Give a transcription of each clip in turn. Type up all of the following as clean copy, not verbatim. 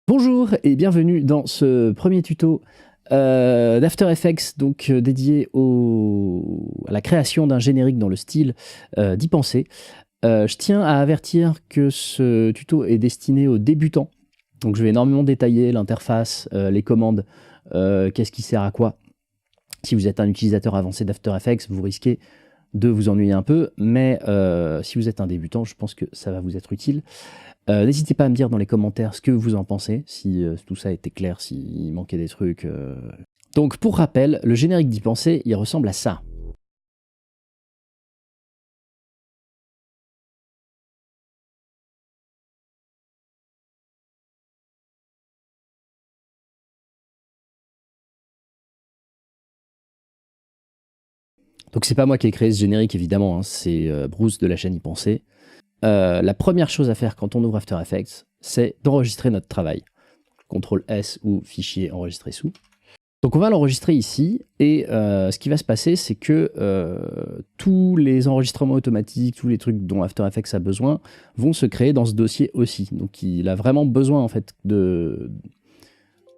Bonjour et bienvenue dans ce premier tuto d'After Effects, donc dédié à la création d'un générique dans le style d'Y Penser. Je tiens à avertir que ce tuto est destiné aux débutants, donc je vais énormément détailler l'interface, les commandes, qu'est-ce qui sert à quoi. Si vous êtes un utilisateur avancé d'After Effects, vous risquez de vous ennuyer un peu, mais si vous êtes un débutant, je pense que ça va vous être utile. N'hésitez pas à me dire dans les commentaires ce que vous en pensez, si tout ça était clair, s'il manquait des trucs. Donc pour rappel, le générique d'Y Penser, il ressemble à ça. Donc c'est pas moi qui ai créé ce générique évidemment, hein, c'est Bruce de la chaîne Y Penser. La première chose à faire quand on ouvre After Effects, c'est d'enregistrer notre travail. CTRL S ou fichier enregistré sous. Donc on va l'enregistrer ici, et ce qui va se passer, c'est que tous les enregistrements automatiques, tous les trucs dont After Effects a besoin, vont se créer dans ce dossier aussi. Donc il a vraiment besoin en fait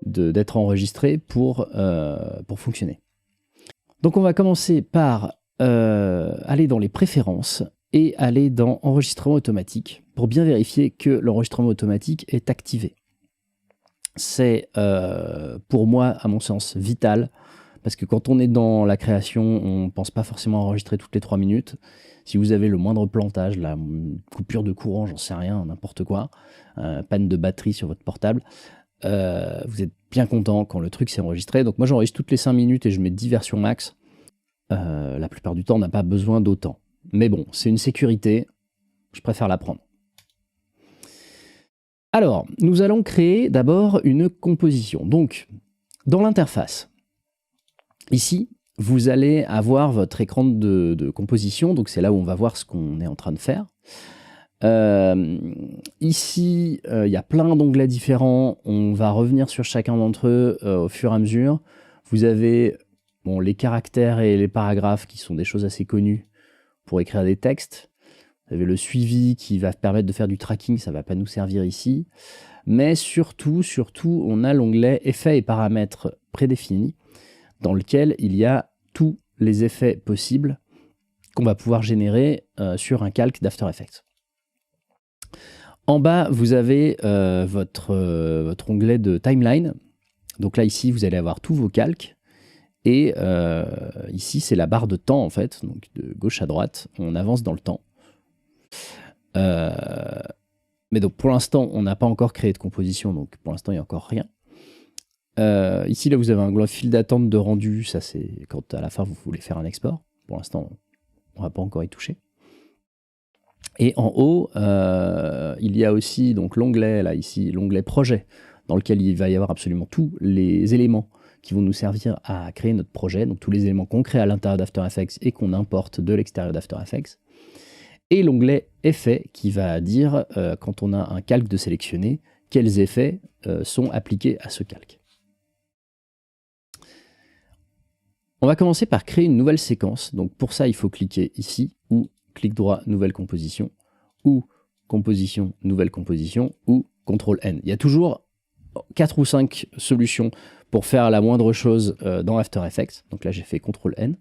d'être enregistré pour fonctionner. Donc on va commencer par aller dans les préférences et aller dans enregistrement automatique pour bien vérifier que l'enregistrement automatique est activé. C'est pour moi, à mon sens, vital, parce que quand on est dans la création, on ne pense pas forcément à enregistrer toutes les 3 minutes. Si vous avez le moindre plantage, la coupure de courant, j'en sais rien, n'importe quoi, panne de batterie sur votre portable, vous êtes bien content quand le truc s'est enregistré. Donc moi j'enregistre toutes les 5 minutes et je mets 10 versions max. La plupart du temps, on n'a pas besoin d'autant. Mais bon, c'est une sécurité, je préfère la prendre. Alors, nous allons créer d'abord une composition. Donc, dans l'interface, ici, vous allez avoir votre écran de composition. Donc, c'est là où on va voir ce qu'on est en train de faire. Ici, il y a plein d'onglets différents. On va revenir sur chacun d'entre eux au fur et à mesure. Vous avez les caractères et les paragraphes qui sont des choses assez connues pour écrire des textes. Vous avez le suivi qui va permettre de faire du tracking, ça ne va pas nous servir ici. Mais surtout, on a l'onglet Effets et paramètres prédéfinis, dans lequel il y a tous les effets possibles qu'on va pouvoir générer sur un calque d'After Effects. En bas, vous avez votre onglet de timeline. Donc là, ici, vous allez avoir tous vos calques. Et ici, c'est la barre de temps, en fait. Donc de gauche à droite, on avance dans le temps. Mais donc pour l'instant, on n'a pas encore créé de composition, donc pour l'instant, il n'y a encore rien. Ici, là, vous avez un fil d'attente de rendu. Ça, c'est quand à la fin, vous voulez faire un export. Pour l'instant, on ne va pas encore y toucher. Et en haut, il y a aussi l'onglet, là, ici, l'onglet projet, dans lequel il va y avoir absolument tous les éléments qui vont nous servir à créer notre projet, donc tous les éléments qu'on crée à l'intérieur d'After Effects et qu'on importe de l'extérieur d'After Effects. Et l'onglet Effets qui va dire, quand on a un calque de sélectionner, quels effets sont appliqués à ce calque. On va commencer par créer une nouvelle séquence. Donc pour ça, il faut cliquer ici, ou clic droit, nouvelle composition, ou composition, nouvelle composition, ou CTRL-N. Il y a toujours 4 ou 5 solutions pour faire la moindre chose dans After Effects. Donc là, j'ai fait CTRL-N.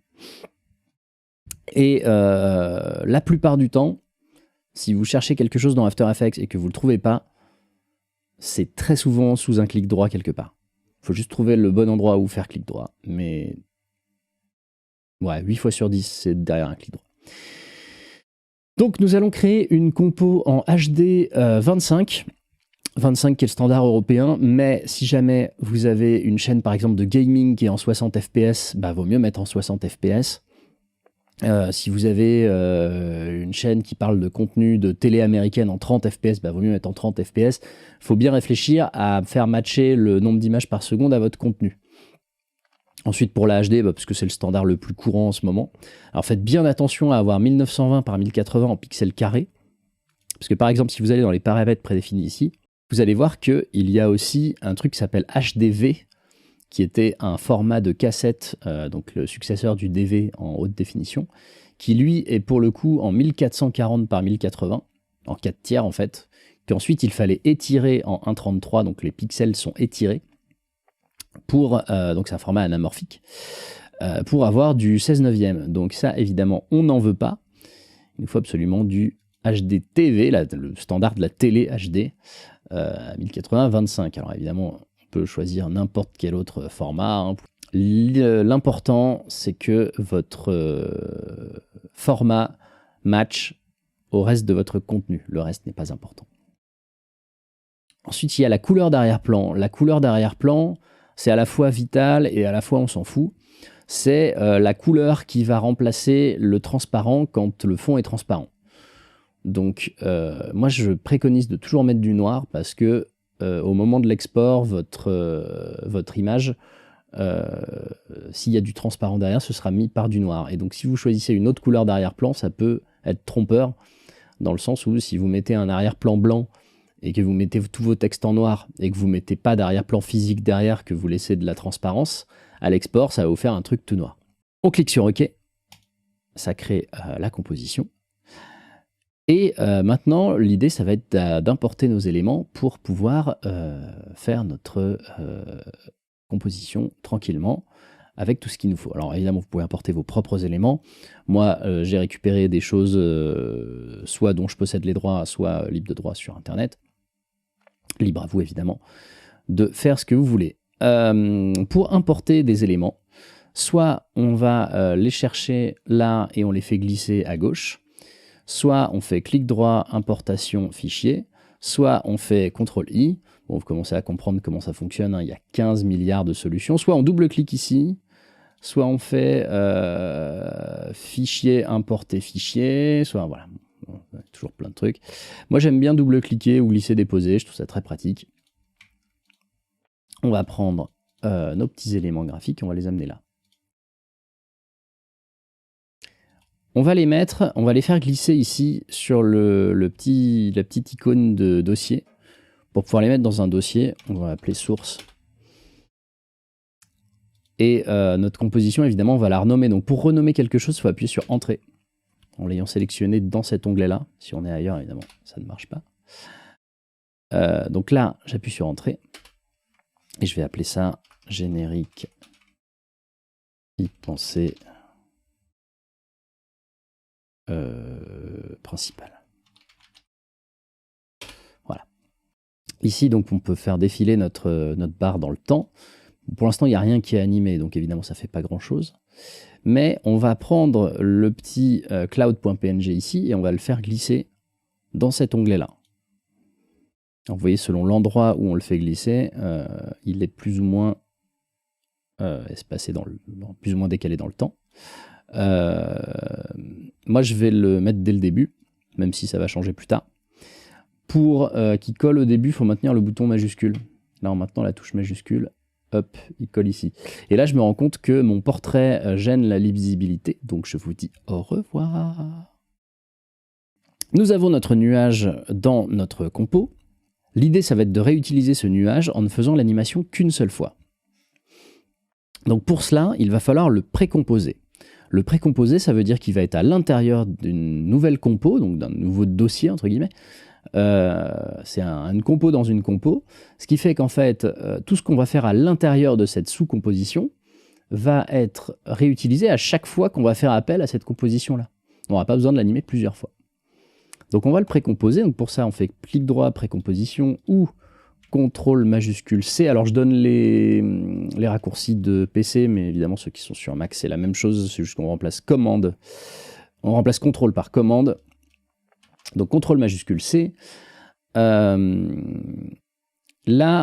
Et la plupart du temps, si vous cherchez quelque chose dans After Effects et que vous ne le trouvez pas, c'est très souvent sous un clic droit quelque part. Il faut juste trouver le bon endroit où faire clic droit. Mais ouais, 8 fois sur 10, c'est derrière un clic droit. Donc nous allons créer une compo en HD 25. 25 qui est le standard européen, mais si jamais vous avez une chaîne par exemple de gaming qui est en 60 fps, vaut mieux mettre en 60 fps. Si vous avez une chaîne qui parle de contenu de télé américaine en 30 fps, vaut mieux mettre en 30 fps. Il faut bien réfléchir à faire matcher le nombre d'images par seconde à votre contenu. Ensuite pour la HD, parce que c'est le standard le plus courant en ce moment, alors faites bien attention à avoir 1920 par 1080 en pixels carrés, parce que par exemple si vous allez dans les paramètres prédéfinis ici, vous allez voir qu'il y a aussi un truc qui s'appelle HDV, qui était un format de cassette, donc le successeur du DV en haute définition, qui lui est pour le coup en 1440 par 1080, en 4 tiers en fait, Puis ensuite, il fallait étirer en 1.33, donc les pixels sont étirés, pour, donc c'est un format anamorphique, pour avoir du 16/9. Donc ça, évidemment, on n'en veut pas. Il nous faut absolument du HDTV, le standard de la télé HD, à 1080-25. Alors évidemment, on peut choisir n'importe quel autre format, hein. L'important, c'est que votre format match au reste de votre contenu. Le reste n'est pas important. Ensuite, il y a la couleur d'arrière-plan. La couleur d'arrière-plan, c'est à la fois vital et à la fois on s'en fout. C'est la couleur qui va remplacer le transparent quand le fond est transparent. Donc, moi, je préconise de toujours mettre du noir parce que au moment de l'export, votre image, s'il y a du transparent derrière, ce sera mis par du noir. Et donc, si vous choisissez une autre couleur d'arrière-plan, ça peut être trompeur, dans le sens où si vous mettez un arrière-plan blanc et que vous mettez tous vos textes en noir et que vous ne mettez pas d'arrière-plan physique derrière, que vous laissez de la transparence, à l'export, ça va vous faire un truc tout noir. On clique sur OK, ça crée la composition. Et maintenant, l'idée, ça va être d'importer nos éléments pour pouvoir faire notre composition tranquillement avec tout ce qu'il nous faut. Alors évidemment, vous pouvez importer vos propres éléments. Moi, j'ai récupéré des choses soit dont je possède les droits, soit libres de droit sur Internet. Libre à vous, évidemment, de faire ce que vous voulez. Pour importer des éléments, soit on va les chercher là et on les fait glisser à gauche, soit on fait clic droit, importation, fichier, soit on fait CTRL-I. Bon, vous commencez à comprendre comment ça fonctionne, hein. Il y a 15 milliards de solutions. Soit on double-clique ici, soit on fait fichier, importer fichier, soit voilà, toujours plein de trucs. Moi, j'aime bien double-cliquer ou glisser, déposer, je trouve ça très pratique. On va prendre nos petits éléments graphiques, on va les amener là. On va les mettre, on va les faire glisser ici sur la petite icône de dossier. Pour pouvoir les mettre dans un dossier, on va l'appeler source. Et notre composition, évidemment, on va la renommer. Donc pour renommer quelque chose, il faut appuyer sur Entrée, en l'ayant sélectionné dans cet onglet-là. Si on est ailleurs, évidemment, ça ne marche pas. Donc là, j'appuie sur Entrée. Et je vais appeler ça générique e-pensée principal. Voilà. Ici, donc, on peut faire défiler notre barre dans le temps. Pour l'instant, il n'y a rien qui est animé, donc évidemment, ça ne fait pas grand-chose. Mais on va prendre le petit cloud.png ici et on va le faire glisser dans cet onglet-là. Vous voyez, selon l'endroit où on le fait glisser, il est plus ou moins espacé plus ou moins décalé dans le temps. Moi, je vais le mettre dès le début, même si ça va changer plus tard. Pour qu'il colle au début, il faut maintenir le bouton majuscule. Là, en maintenant la touche majuscule, hop, il colle ici. Et là, je me rends compte que mon portrait gêne la lisibilité, donc je vous dis au revoir. Nous avons notre nuage dans notre compo. L'idée, ça va être de réutiliser ce nuage en ne faisant l'animation qu'une seule fois. Donc pour cela, il va falloir le précomposer. Le précomposer, ça veut dire qu'il va être à l'intérieur d'une nouvelle compo, donc d'un nouveau dossier, entre guillemets. C'est une compo dans une compo, ce qui fait qu'en fait, tout ce qu'on va faire à l'intérieur de cette sous-composition va être réutilisé à chaque fois qu'on va faire appel à cette composition-là. On n'aura pas besoin de l'animer plusieurs fois. Donc on va le précomposer, donc pour ça on fait clic droit, précomposition, ou CTRL majuscule C. Alors je donne les raccourcis de PC, mais évidemment ceux qui sont sur Mac c'est la même chose, c'est juste qu'on remplace commande, on remplace CTRL par commande. Donc CTRL majuscule C. Là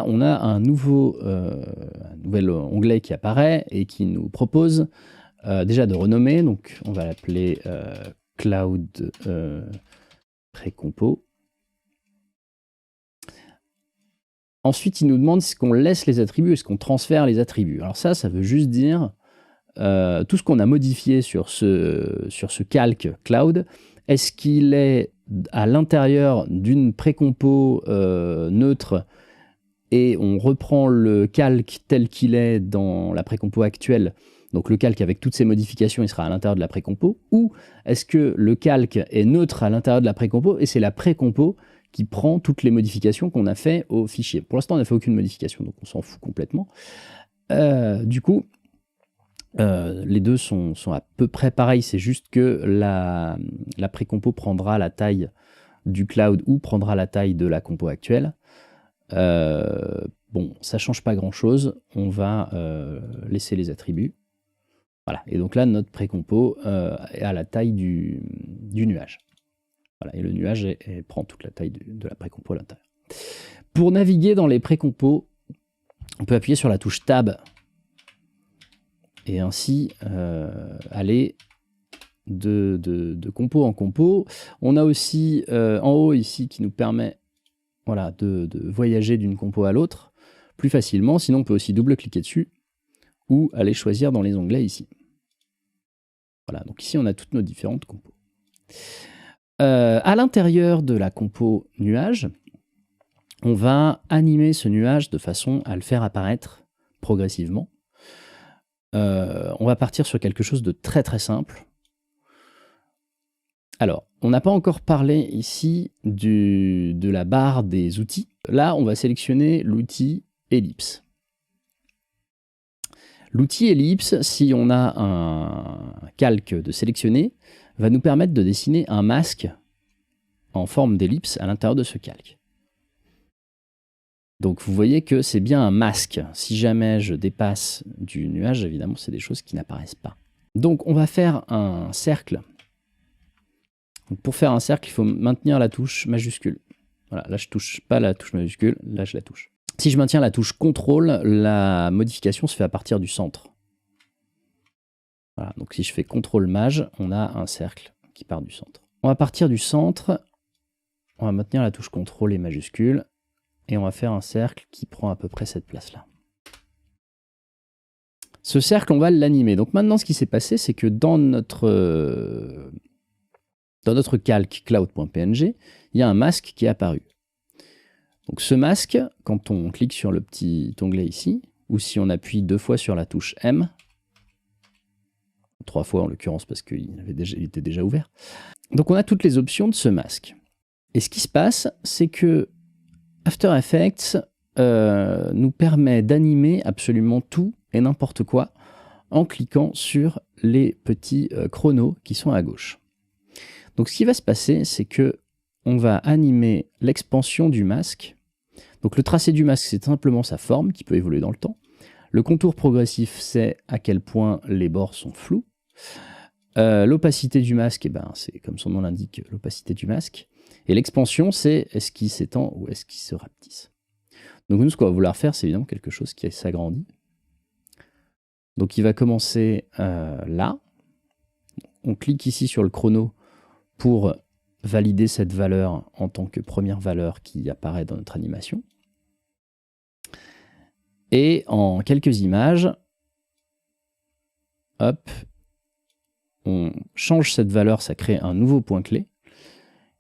on a un nouvel onglet qui apparaît et qui nous propose déjà de renommer, donc on va l'appeler Cloud Précompo. Ensuite, il nous demande est-ce qu'on laisse les attributs, est-ce qu'on transfère les attributs. Alors ça veut juste dire tout ce qu'on a modifié sur ce calque cloud, est-ce qu'il est à l'intérieur d'une précompo neutre et on reprend le calque tel qu'il est dans la précompo actuelle, donc le calque avec toutes ces modifications, il sera à l'intérieur de la précompo, ou est-ce que le calque est neutre à l'intérieur de la précompo et c'est la précompo qui prend toutes les modifications qu'on a fait au fichier. Pour l'instant, on n'a fait aucune modification, donc on s'en fout complètement. Du coup, les deux sont à peu près pareils, c'est juste que la pré-compo prendra la taille du cloud ou prendra la taille de la compo actuelle. Bon, ça change pas grand-chose, on va laisser les attributs. Voilà, et donc là, notre pré-compo est à la taille du nuage. Voilà, et le nuage prend toute la taille de la pré-compo à l'intérieur. Pour naviguer dans les pré-compos, on peut appuyer sur la touche Tab et ainsi aller de compo en compo. On a aussi en haut ici qui nous permet voilà, de voyager d'une compo à l'autre plus facilement. Sinon, on peut aussi double-cliquer dessus ou aller choisir dans les onglets ici. Voilà, donc ici, on a toutes nos différentes compos. À l'intérieur de la compo nuage, on va animer ce nuage de façon à le faire apparaître progressivement. On va partir sur quelque chose de très très simple. Alors, on n'a pas encore parlé ici de la barre des outils. Là, on va sélectionner l'outil ellipse. L'outil ellipse, si on a un calque de sélectionner, va nous permettre de dessiner un masque en forme d'ellipse à l'intérieur de ce calque. Donc vous voyez que c'est bien un masque. Si jamais je dépasse du nuage, évidemment, c'est des choses qui n'apparaissent pas. Donc on va faire un cercle. Donc, pour faire un cercle, il faut maintenir la touche majuscule. Voilà, là je touche pas la touche majuscule, là je la touche. Si je maintiens la touche CTRL, la modification se fait à partir du centre. Voilà, donc si je fais CTRL Maj, on a un cercle qui part du centre. On va partir du centre, on va maintenir la touche CTRL et majuscule, et on va faire un cercle qui prend à peu près cette place-là. Ce cercle, on va l'animer. Donc maintenant, ce qui s'est passé, c'est que dans notre calque cloud.png, il y a un masque qui est apparu. Donc ce masque, quand on clique sur le petit onglet ici, ou si on appuie 2 fois sur la touche M, 3 fois en l'occurrence parce qu'il était déjà ouvert, donc on a toutes les options de ce masque. Et ce qui se passe, c'est que After Effects nous permet d'animer absolument tout et n'importe quoi en cliquant sur les petits chronos qui sont à gauche. Donc ce qui va se passer, c'est que on va animer l'expansion du masque. Donc le tracé du masque, c'est simplement sa forme qui peut évoluer dans le temps. Le contour progressif, c'est à quel point les bords sont flous. L'opacité du masque, eh ben, c'est comme son nom l'indique, l'opacité du masque. Et l'expansion, c'est est-ce qu'il s'étend ou est-ce qu'il se rapetisse. Donc nous, ce qu'on va vouloir faire, c'est évidemment quelque chose qui s'agrandit. Donc il va commencer là. On clique ici sur le chrono pour valider cette valeur en tant que première valeur qui apparaît dans notre animation. Et en quelques images, hop, on change cette valeur, ça crée un nouveau point clé.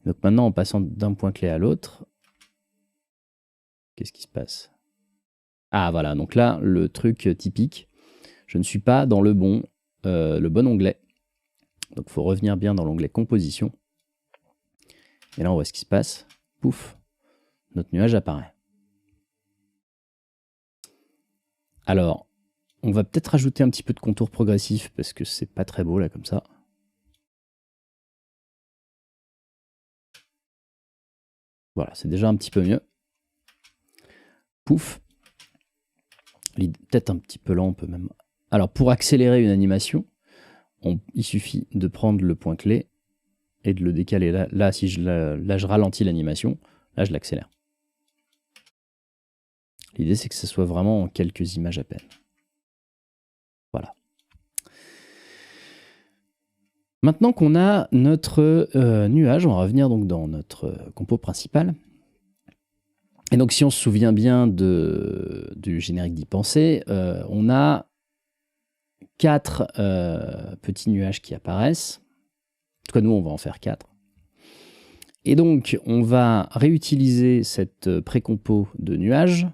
Donc maintenant, en passant d'un point clé à l'autre, qu'est-ce qui se passe? Ah voilà, donc là, le truc typique, je ne suis pas dans le bon onglet. Donc il faut revenir bien dans l'onglet composition. Et là, on voit ce qui se passe. Pouf, notre nuage apparaît. Alors, on va peut-être rajouter un petit peu de contour progressif parce que c'est pas très beau là comme ça. Voilà, c'est déjà un petit peu mieux. Pouf. Peut-être un petit peu lent, on peut même... Alors, pour accélérer une animation, il suffit de prendre le point clé et de le décaler. Là, si je ralentis l'animation, là, je l'accélère. L'idée, c'est que ce soit vraiment en quelques images à peine. Voilà. Maintenant qu'on a notre nuage, on va revenir donc dans notre compo principal. Et donc, si on se souvient bien du générique d'y penser, on a 4 petits nuages qui apparaissent. En tout cas, nous, on va en faire 4. Et donc, on va réutiliser cette pré-compo de nuages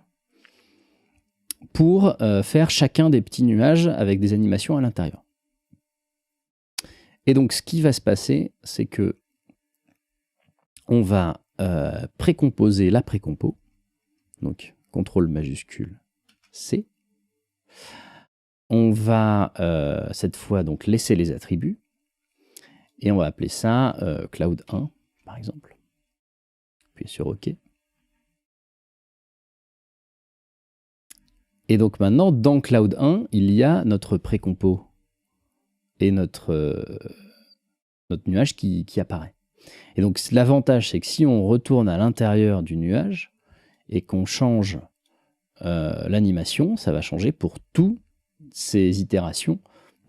pour faire chacun des petits nuages avec des animations à l'intérieur. Et donc, ce qui va se passer, c'est que on va précomposer la précompo. Donc, CTRL majuscule C. On va cette fois donc laisser les attributs. Et on va appeler ça Cloud 1, par exemple. Puis sur OK. Et donc maintenant, dans Cloud 1, il y a notre précompo et notre nuage qui apparaît. Et donc l'avantage, c'est que si on retourne à l'intérieur du nuage et qu'on change l'animation, ça va changer pour toutes ces itérations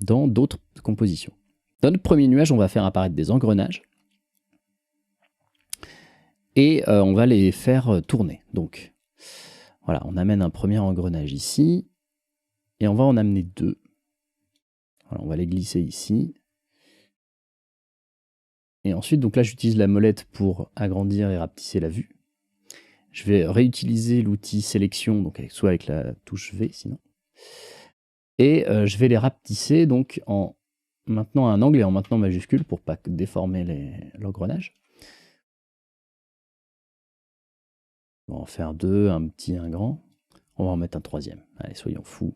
dans d'autres compositions. Dans notre premier nuage, on va faire apparaître des engrenages et on va les faire tourner. Donc voilà, on amène un premier engrenage ici et on va en amener deux. Voilà, on va les glisser ici. Et ensuite, donc là, j'utilise la molette pour agrandir et rapetisser la vue. Je vais réutiliser l'outil sélection, donc soit avec la touche V sinon. Et je vais les rapetisser donc en maintenant un angle et en maintenant majuscule pour pas déformer l'engrenage. On va en faire deux, un petit, un grand. On va en mettre un troisième. Allez, soyons fous.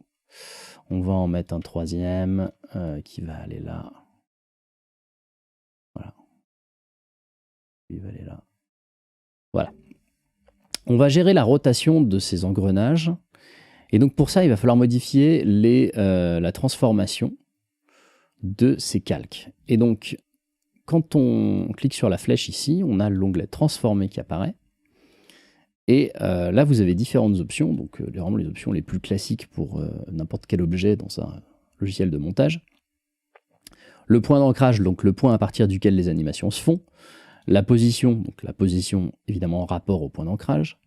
On va en mettre un troisième qui va aller là. Voilà. Il va aller là. Voilà. On va gérer la rotation de ces engrenages. Et donc pour ça, il va falloir modifier la transformation de ces calques. Et donc, quand on clique sur la flèche ici, on a l'onglet transformer qui apparaît. Et là, vous avez différentes options. Donc vraiment les options les plus classiques pour n'importe quel objet dans un logiciel de montage. Le point d'ancrage, donc le point à partir duquel les animations se font. La position, donc la position évidemment en rapport au point d'ancrage.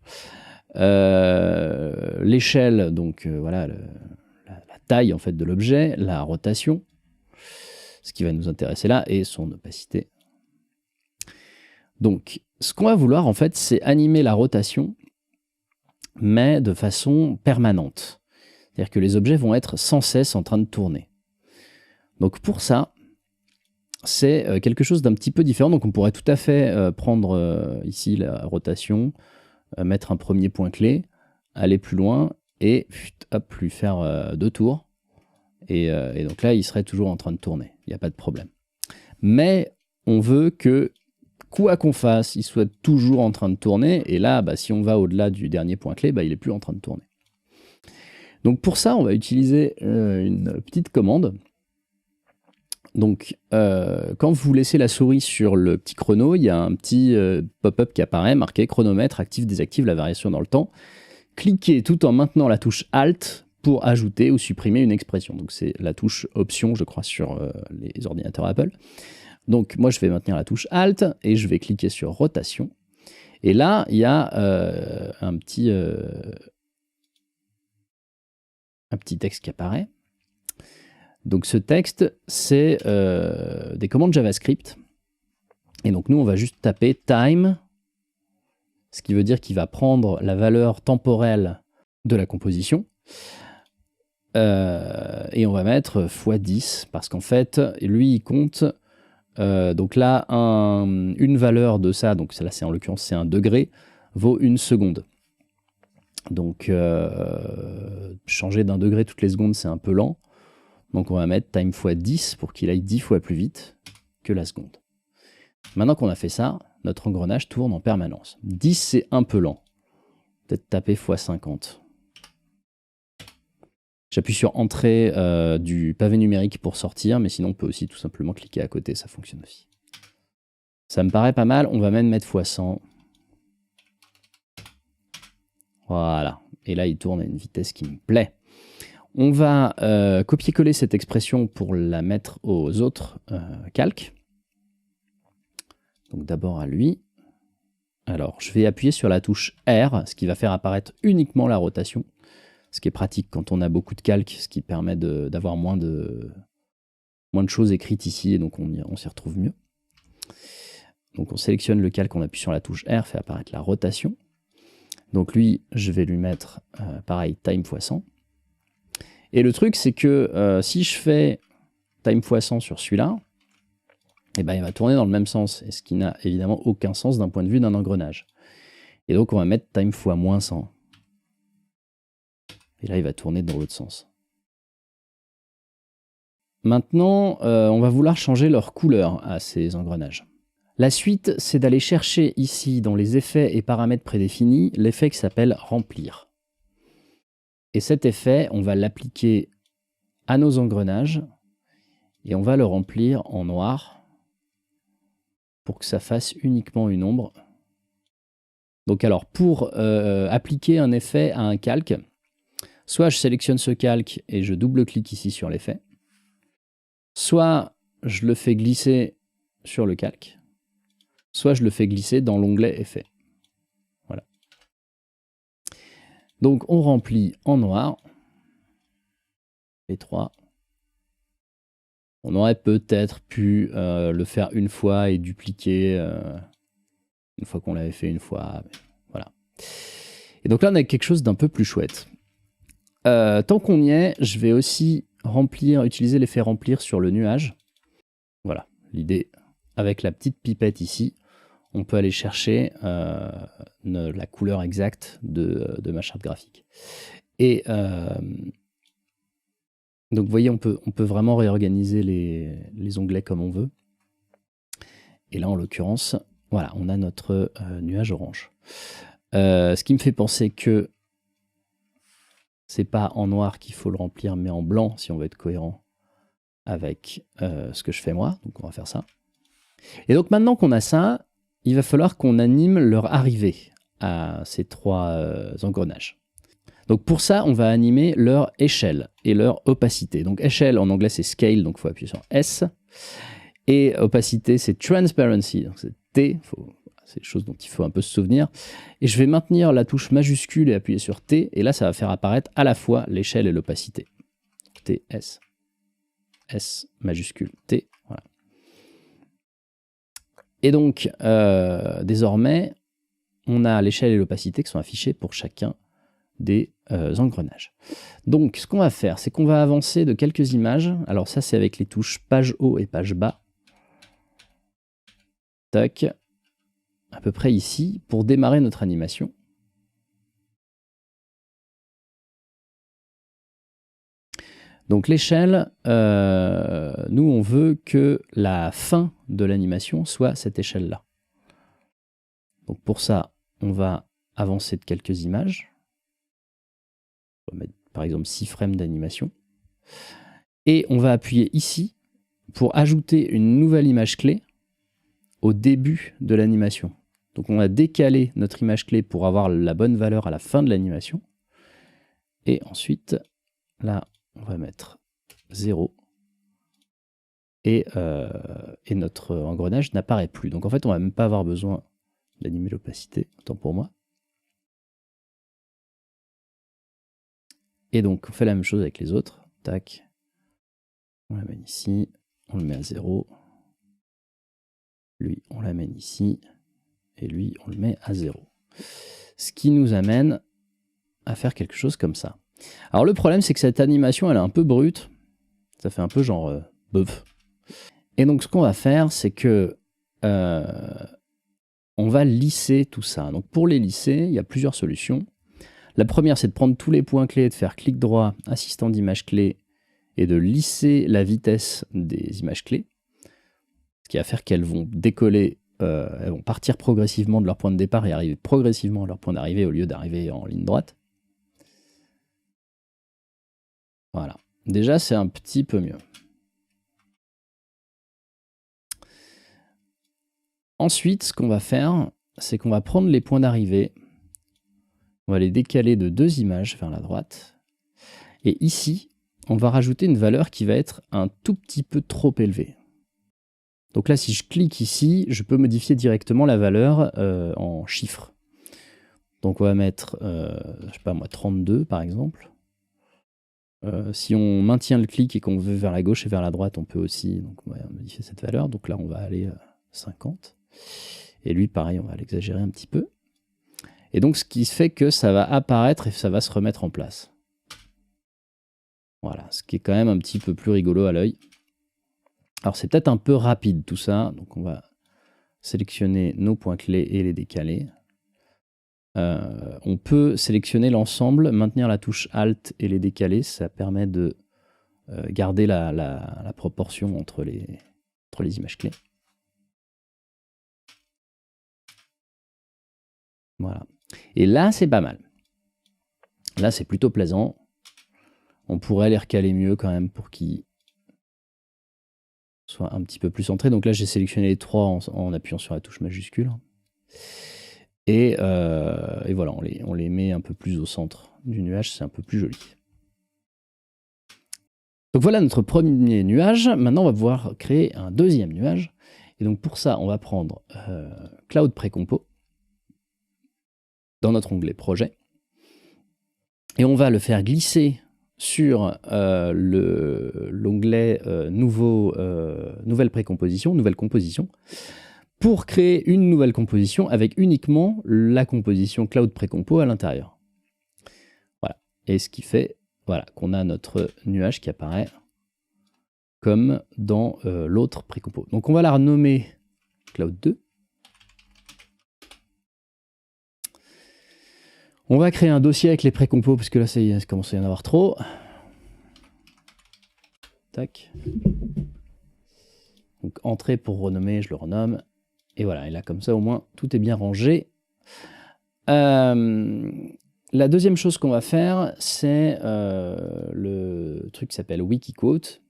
L'échelle, donc voilà, la taille en fait de l'objet, la rotation, ce qui va nous intéresser là, et son opacité. Donc, ce qu'on va vouloir en fait, c'est animer la rotation, mais de façon permanente. C'est-à-dire que les objets vont être sans cesse en train de tourner. Donc pour ça, c'est quelque chose d'un petit peu différent. Donc on pourrait tout à fait prendre ici la rotation, mettre un premier point clé, aller plus loin et hop, lui faire deux tours. Et donc là, il serait toujours en train de tourner. Il n'y a pas de problème. Mais on veut que, quoi qu'on fasse, il soit toujours en train de tourner. Et là, bah, si on va au-delà du dernier point clé, bah, il n'est plus en train de tourner. Donc pour ça, on va utiliser une petite commande. Donc, quand vous laissez la souris sur le petit chrono, il y a un petit pop-up qui apparaît, marqué chronomètre, active, désactive la variation dans le temps. Cliquez tout en maintenant la touche Alt pour ajouter ou supprimer une expression. Donc, c'est la touche Option, je crois, sur les ordinateurs Apple. Donc, moi, je vais maintenir la touche Alt et je vais cliquer sur Rotation. Et là, il y a un petit texte qui apparaît. Donc ce texte, c'est des commandes JavaScript. Et donc nous, on va juste taper time, ce qui veut dire qu'il va prendre la valeur temporelle de la composition. Et on va mettre x10, parce qu'en fait, lui, il compte. Donc là, une valeur de ça, donc là, c'est en l'occurrence, c'est 1 degré, vaut 1 seconde. Donc changer d'1 degré toutes les secondes, c'est un peu lent. Donc on va mettre time x 10 pour qu'il aille 10 fois plus vite que la seconde. Maintenant qu'on a fait ça, notre engrenage tourne en permanence. 10 c'est un peu lent. Peut-être taper x 50. J'appuie sur entrée du pavé numérique pour sortir, mais sinon on peut aussi tout simplement cliquer à côté, ça fonctionne aussi. Ça me paraît pas mal, on va même mettre x 100. Voilà, et là il tourne à une vitesse qui me plaît. On va copier-coller cette expression pour la mettre aux autres calques. Donc d'abord à lui. Alors, je vais appuyer sur la touche R, ce qui va faire apparaître uniquement la rotation, ce qui est pratique quand on a beaucoup de calques, ce qui permet d'avoir moins de choses écrites ici, et donc on s'y retrouve mieux. Donc on sélectionne le calque, on appuie sur la touche R, fait apparaître la rotation. Donc lui, je vais lui mettre, pareil, time x 100. Et le truc, c'est que si je fais time x 100 sur celui-là, et ben, il va tourner dans le même sens, et ce qui n'a évidemment aucun sens d'un point de vue d'un engrenage. Et donc on va mettre time fois moins 100. Et là, il va tourner dans l'autre sens. Maintenant, on va vouloir changer leur couleur à ces engrenages. La suite, c'est d'aller chercher ici, dans les effets et paramètres prédéfinis, l'effet qui s'appelle remplir. Et cet effet, on va l'appliquer à nos engrenages, et on va le remplir en noir, pour que ça fasse uniquement une ombre. Donc alors, pour appliquer un effet à un calque, soit je sélectionne ce calque et je double-clique ici sur l'effet, soit je le fais glisser sur le calque, soit je le fais glisser dans l'onglet Effet. Voilà. Donc on remplit en noir les trois. On aurait peut-être pu le faire une fois et dupliquer une fois qu'on l'avait fait une fois. Voilà. Et donc là, on a quelque chose d'un peu plus chouette. Tant qu'on y est, je vais aussi utiliser l'effet remplir sur le nuage. Voilà, l'idée, avec la petite pipette ici, on peut aller chercher la couleur exacte de ma charte graphique. Et donc vous voyez, on peut vraiment réorganiser les onglets comme on veut. Et là, en l'occurrence, voilà, on a notre nuage orange. Ce qui me fait penser que c'est pas en noir qu'il faut le remplir, mais en blanc, si on veut être cohérent avec ce que je fais moi. Donc on va faire ça. Et donc maintenant qu'on a ça, il va falloir qu'on anime leur arrivée à ces trois engrenages. Donc pour ça, on va animer leur échelle et leur opacité. Donc échelle, en anglais, c'est scale, donc il faut appuyer sur S. Et opacité, c'est transparency, donc c'est T. C'est des choses dont il faut un peu se souvenir. Et je vais maintenir la touche majuscule et appuyer sur T. Et là, ça va faire apparaître à la fois l'échelle et l'opacité. T, S. S majuscule T. Voilà. Et donc, désormais, on a l'échelle et l'opacité qui sont affichées pour chacun des engrenages. Donc, ce qu'on va faire, c'est qu'on va avancer de quelques images. Alors ça, c'est avec les touches page haut et page bas. Tac. À peu près ici, pour démarrer notre animation. Donc l'échelle, nous on veut que la fin de l'animation soit cette échelle-là. Donc pour ça, on va avancer de quelques images. On va mettre par exemple 6 frames d'animation. Et on va appuyer ici pour ajouter une nouvelle image clé au début de l'animation. Donc on va décaler notre image clé pour avoir la bonne valeur à la fin de l'animation. Et ensuite, là, on va mettre 0. Et notre engrenage n'apparaît plus. Donc en fait, on ne va même pas avoir besoin d'animer l'opacité, autant pour moi. Et donc, on fait la même chose avec les autres. Tac. On l'amène ici. On le met à 0. Lui, on l'amène ici. Et lui, on le met à 0. Ce qui nous amène à faire quelque chose comme ça. Alors le problème, c'est que cette animation, elle est un peu brute. Ça fait un peu genre bof. Et donc ce qu'on va faire, c'est que on va lisser tout ça. Donc pour les lisser, il y a plusieurs solutions. La première, c'est de prendre tous les points clés, de faire clic droit, assistant d'image clé, et de lisser la vitesse des images clés. Ce qui va faire qu'elles vont décoller, elles vont partir progressivement de leur point de départ et arriver progressivement à leur point d'arrivée au lieu d'arriver en ligne droite. Voilà. Déjà, c'est un petit peu mieux. Ensuite, ce qu'on va faire, c'est qu'on va prendre les points d'arrivée, on va les décaler de 2 images vers la droite, et ici, on va rajouter une valeur qui va être un tout petit peu trop élevée. Donc là, si je clique ici, je peux modifier directement la valeur en chiffres. Donc on va mettre, je sais pas moi, 32 par exemple. Si on maintient le clic et qu'on veut vers la gauche et vers la droite, on peut aussi donc, on va modifier cette valeur. Donc là, on va aller 50. Et lui, pareil, on va l'exagérer un petit peu. Et donc, ce qui fait que ça va apparaître et ça va se remettre en place. Voilà, ce qui est quand même un petit peu plus rigolo à l'œil. Alors c'est peut-être un peu rapide tout ça, donc on va sélectionner nos points clés et les décaler. On peut sélectionner l'ensemble, maintenir la touche Alt et les décaler, ça permet de garder la proportion entre les images clés. Voilà. Et là, c'est pas mal. Là, c'est plutôt plaisant. On pourrait les recaler mieux quand même pour qu'ils soient un petit peu plus centrés. Donc là, j'ai sélectionné les 3 en appuyant sur la touche majuscule. Et voilà, on les met un peu plus au centre du nuage, c'est un peu plus joli. Donc voilà notre premier nuage. Maintenant, on va pouvoir créer un deuxième nuage. Et donc pour ça, on va prendre Cloud Précompo dans notre onglet Projet. Et on va le faire glisser sur l'onglet Nouvelle Précomposition, Nouvelle Composition, pour créer une nouvelle composition avec uniquement la composition Cloud Précompo à l'intérieur. Voilà. Et ce qui fait qu'on a notre nuage qui apparaît comme dans l'autre précompo. Donc on va la renommer Cloud 2. On va créer un dossier avec les précompos, parce que là, ça commence à y en avoir trop. Tac. Donc entrée pour renommer, je le renomme. Et voilà, et là, comme ça, au moins, tout est bien rangé. La deuxième chose qu'on va faire, c'est le truc qui s'appelle Wikiquote.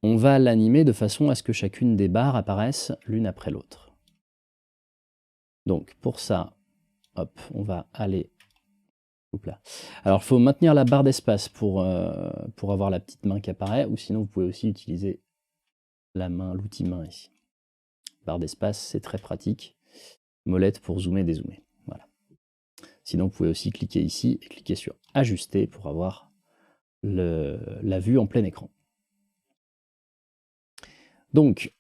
On va l'animer de façon à ce que chacune des barres apparaisse l'une après l'autre. Donc, pour ça, hop, on va aller... Là. Alors, il faut maintenir la barre d'espace pour avoir la petite main qui apparaît, ou sinon, vous pouvez aussi utiliser l'outil main ici. Barre d'espace, c'est très pratique. Molette pour zoomer, dézoomer. Voilà. Sinon, vous pouvez aussi cliquer ici et cliquer sur Ajuster pour avoir la vue en plein écran. Donc,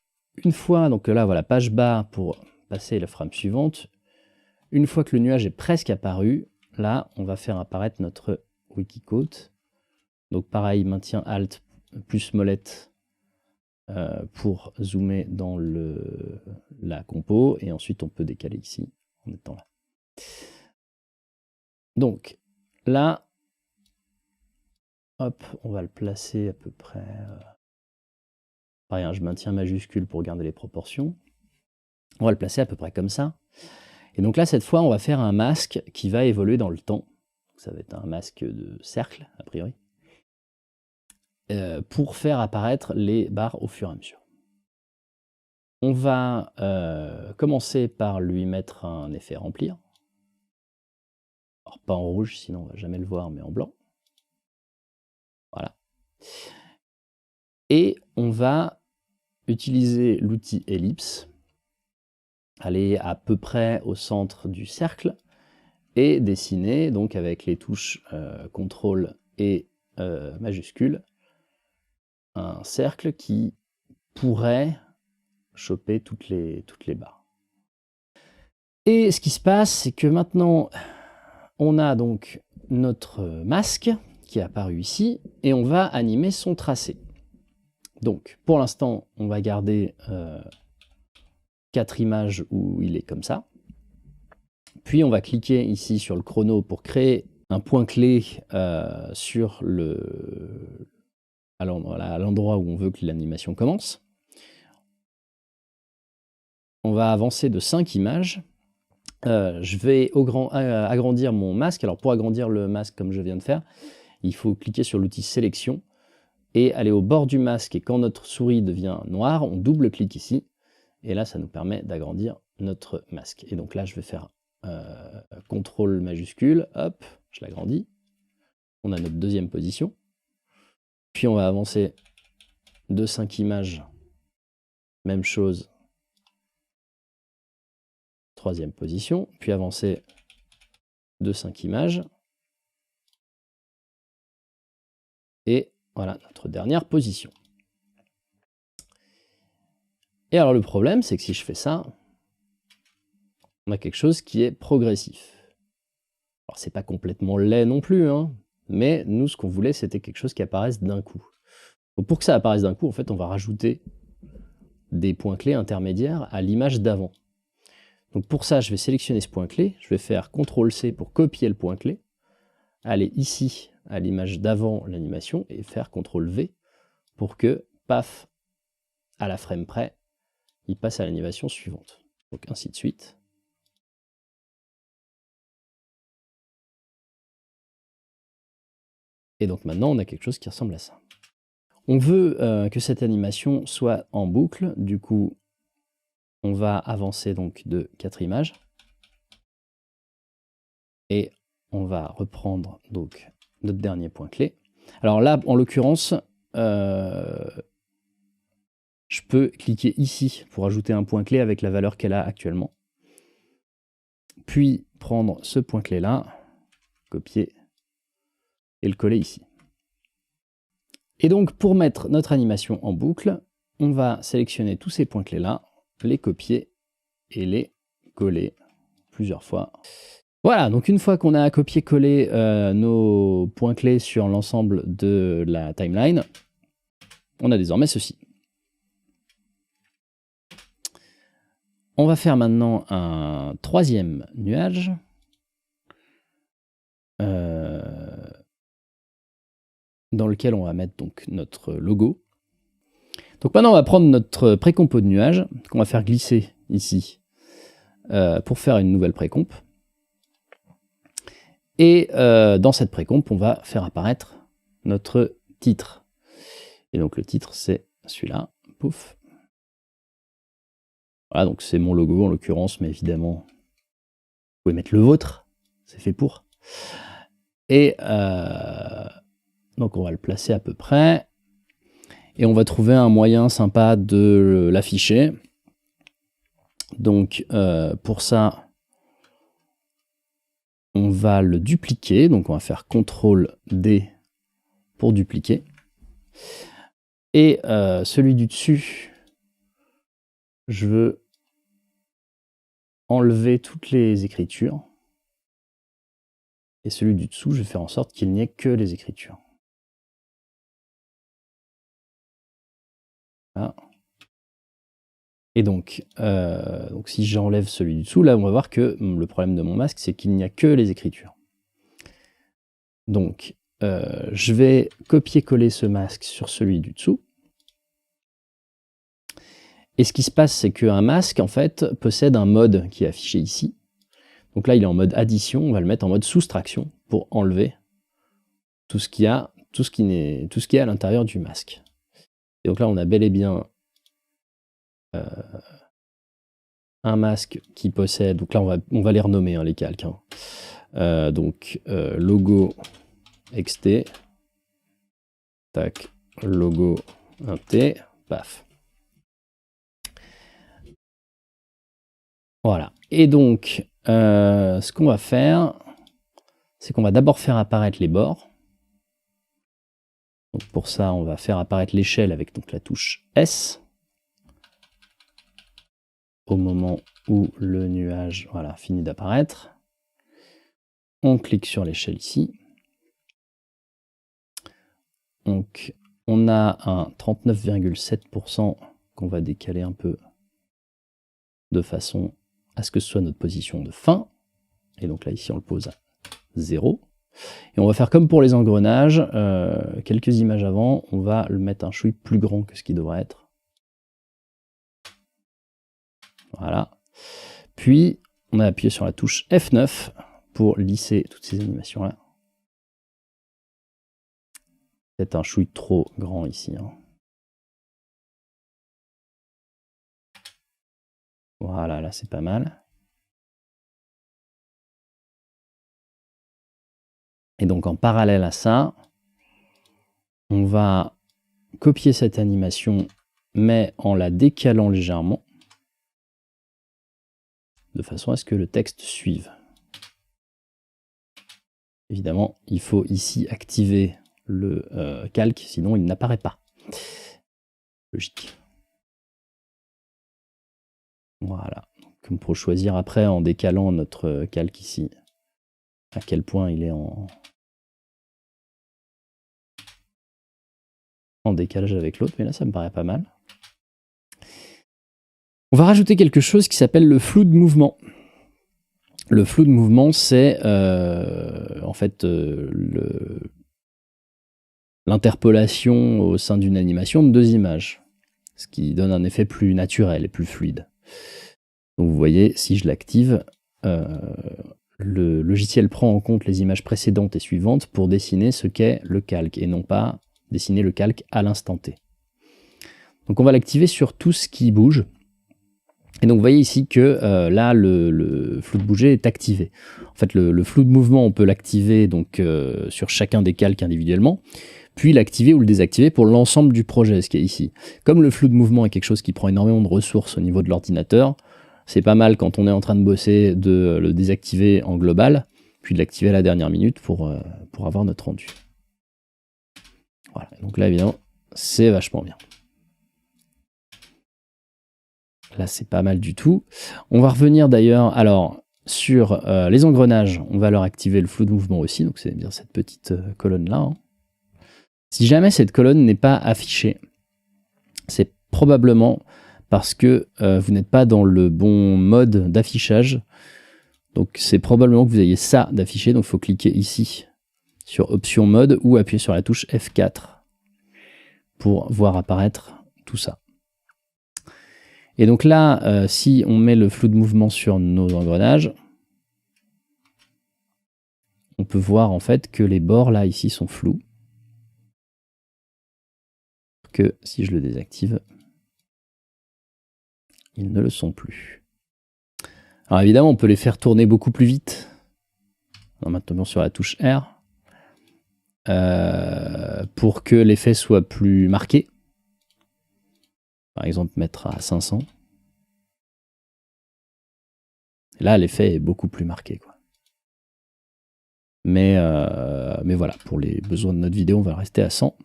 une fois, donc là, voilà, page barre pour passer la frame suivante. Une fois que le nuage est presque apparu, là, on va faire apparaître notre Wikiquote. Donc pareil, maintien Alt plus molette pour zoomer dans la compo. Et ensuite, on peut décaler ici en étant là. Donc là, hop, on va le placer à peu près... pareil, hein, je maintiens majuscule pour garder les proportions. On va le placer à peu près comme ça. Et donc là, cette fois, on va faire un masque qui va évoluer dans le temps. Ça va être un masque de cercle, a priori, pour faire apparaître les barres au fur et à mesure. On va commencer par lui mettre un effet remplir. Alors pas en rouge, sinon on va jamais le voir, mais en blanc. Voilà. Et on va utiliser l'outil ellipse, aller à peu près au centre du cercle, et dessiner, donc avec les touches CTRL et majuscule, un cercle qui pourrait choper toutes les barres. Et ce qui se passe, c'est que maintenant, on a donc notre masque qui est apparu ici, et on va animer son tracé. Donc, pour l'instant, on va garder 4 images où il est comme ça. Puis, on va cliquer ici sur le chrono pour créer un point clé sur à l'endroit où on veut que l'animation commence. On va avancer de 5 images. Je vais agrandir mon masque. Alors, pour agrandir le masque comme je viens de faire, il faut cliquer sur l'outil sélection et aller au bord du masque. Et quand notre souris devient noire, on double-clique ici. Et là, ça nous permet d'agrandir notre masque. Et donc là, je vais faire CTRL majuscule. Hop, je l'agrandis. On a notre deuxième position. Puis on va avancer de 5 images. Même chose. Troisième position. Puis avancer de 5 images. Et voilà notre dernière position. Et alors le problème, c'est que si je fais ça, on a quelque chose qui est progressif. Alors c'est pas complètement laid non plus, hein, mais nous ce qu'on voulait c'était quelque chose qui apparaisse d'un coup. Donc pour que ça apparaisse d'un coup, en fait, on va rajouter des points clés intermédiaires à l'image d'avant. Donc pour ça, je vais sélectionner ce point clé, je vais faire CTRL-C pour copier le point clé, aller ici à l'image d'avant l'animation et faire CTRL-V pour que, paf, à la frame près, il passe à l'animation suivante. Donc ainsi de suite. Et donc maintenant, on a quelque chose qui ressemble à ça. On veut que cette animation soit en boucle, du coup, on va avancer donc de 4 images. Et on va reprendre donc notre dernier point clé. Alors là, en l'occurrence, je peux cliquer ici pour ajouter un point clé avec la valeur qu'elle a actuellement. Puis prendre ce point clé là, copier et le coller ici. Et donc pour mettre notre animation en boucle, on va sélectionner tous ces points clés là, les copier et les coller plusieurs fois. Voilà, donc une fois qu'on a copié-collé nos points clés sur l'ensemble de la timeline, on a désormais ceci. On va faire maintenant un troisième nuage. Dans lequel on va mettre donc notre logo. Donc maintenant on va prendre notre précompo de nuage, qu'on va faire glisser ici, pour faire une nouvelle précomp. Et dans cette précomp, on va faire apparaître notre titre. Et donc le titre c'est celui-là, pouf. Voilà, donc c'est mon logo en l'occurrence, mais évidemment, vous pouvez mettre le vôtre, c'est fait pour. Et donc on va le placer à peu près. Et on va trouver un moyen sympa de l'afficher. Donc pour ça, on va le dupliquer. Donc on va faire CTRL-D pour dupliquer. Et celui du dessus, je veux enlever toutes les écritures. Et celui du dessous, je vais faire en sorte qu'il n'y ait que les écritures. Voilà. Et donc si j'enlève celui du dessous, là on va voir que le problème de mon masque, c'est qu'il n'y a que les écritures. Donc je vais copier-coller ce masque sur celui du dessous. Et ce qui se passe, c'est qu'un masque, en fait, possède un mode qui est affiché ici. Donc là, il est en mode addition, on va le mettre en mode soustraction pour enlever tout ce qui est à l'intérieur du masque. Et donc là, on a bel et bien un masque qui possède, donc là on va les renommer hein, les calques. Hein. Logo XT, tac, logo 1T, paf. Voilà. Et donc, ce qu'on va faire, c'est qu'on va d'abord faire apparaître les bords. Donc pour ça, on va faire apparaître l'échelle avec donc la touche S. Au moment où le nuage voilà, finit d'apparaître. On clique sur l'échelle ici. Donc on a un 39,7% qu'on va décaler un peu de façon à ce que ce soit notre position de fin. Et donc là, ici, on le pose à 0. Et on va faire comme pour les engrenages, quelques images avant, on va le mettre un chouïa plus grand que ce qui devrait être. Voilà. Puis, on a appuyé sur la touche F9 pour lisser toutes ces animations-là. C'est un chouïa trop grand ici. Hein. Voilà, là c'est pas mal. Et donc en parallèle à ça, on va copier cette animation, mais en la décalant légèrement, de façon à ce que le texte suive. Évidemment, il faut ici activer le calque, sinon il n'apparaît pas. Logique. Voilà. Comme pour choisir après, en décalant notre calque ici, à quel point il est en en décalage avec l'autre, mais là ça me paraît pas mal. On va rajouter quelque chose qui s'appelle le flou de mouvement. Le flou de mouvement, c'est en fait l'interpolation au sein d'une animation de 2 images, ce qui donne un effet plus naturel et plus fluide. Donc vous voyez, si je l'active, le logiciel prend en compte les images précédentes et suivantes pour dessiner ce qu'est le calque, et non pas dessiner le calque à l'instant T. Donc on va l'activer sur tout ce qui bouge. Et donc vous voyez ici que là, le flou de bouger est activé. En fait, le flou de mouvement, on peut l'activer donc sur chacun des calques individuellement, puis l'activer ou le désactiver pour l'ensemble du projet, ce qui est ici. Comme le flou de mouvement est quelque chose qui prend énormément de ressources au niveau de l'ordinateur, c'est pas mal quand on est en train de bosser de le désactiver en global, puis de l'activer à la dernière minute pour avoir notre rendu. Voilà, donc là évidemment, c'est vachement bien. Là, c'est pas mal du tout. On va revenir d'ailleurs, alors, sur les engrenages, on va leur activer le flou de mouvement aussi, donc c'est bien cette petite colonne-là. Hein. Si jamais cette colonne n'est pas affichée, c'est probablement parce que vous n'êtes pas dans le bon mode d'affichage. Donc c'est probablement que vous ayez ça d'affiché, donc il faut cliquer ici sur Option Mode ou appuyer sur la touche F4 pour voir apparaître tout ça. Et donc là, si on met le flou de mouvement sur nos engrenages, on peut voir en fait que les bords là ici sont flous. Que si je le désactive, ils ne le sont plus. Alors évidemment, on peut les faire tourner beaucoup plus vite en maintenant sur la touche R pour que l'effet soit plus marqué. Par exemple, mettre à 500. Et là, l'effet est beaucoup plus marqué, quoi. Mais voilà, pour les besoins de notre vidéo, on va rester à 100.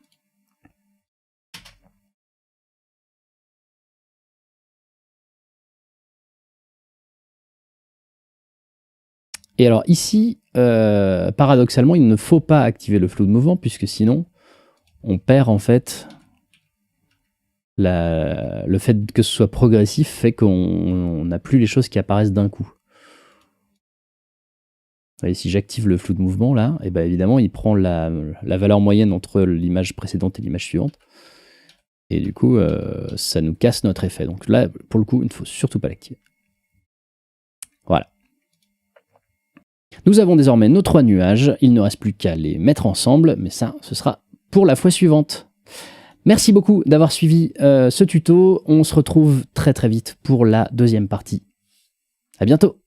Et alors ici, paradoxalement, il ne faut pas activer le flou de mouvement, puisque sinon, on perd en fait le fait que ce soit progressif fait qu'on n'a plus les choses qui apparaissent d'un coup. Vous voyez, si j'active le flou de mouvement là, et ben évidemment il prend la valeur moyenne entre l'image précédente et l'image suivante. Et du coup, ça nous casse notre effet. Donc là, pour le coup, il ne faut surtout pas l'activer. Voilà. Nous avons désormais nos 3 nuages. Il ne reste plus qu'à les mettre ensemble, mais ça, ce sera pour la fois suivante. Merci beaucoup d'avoir suivi ce tuto. On se retrouve très très vite pour la deuxième partie. À bientôt.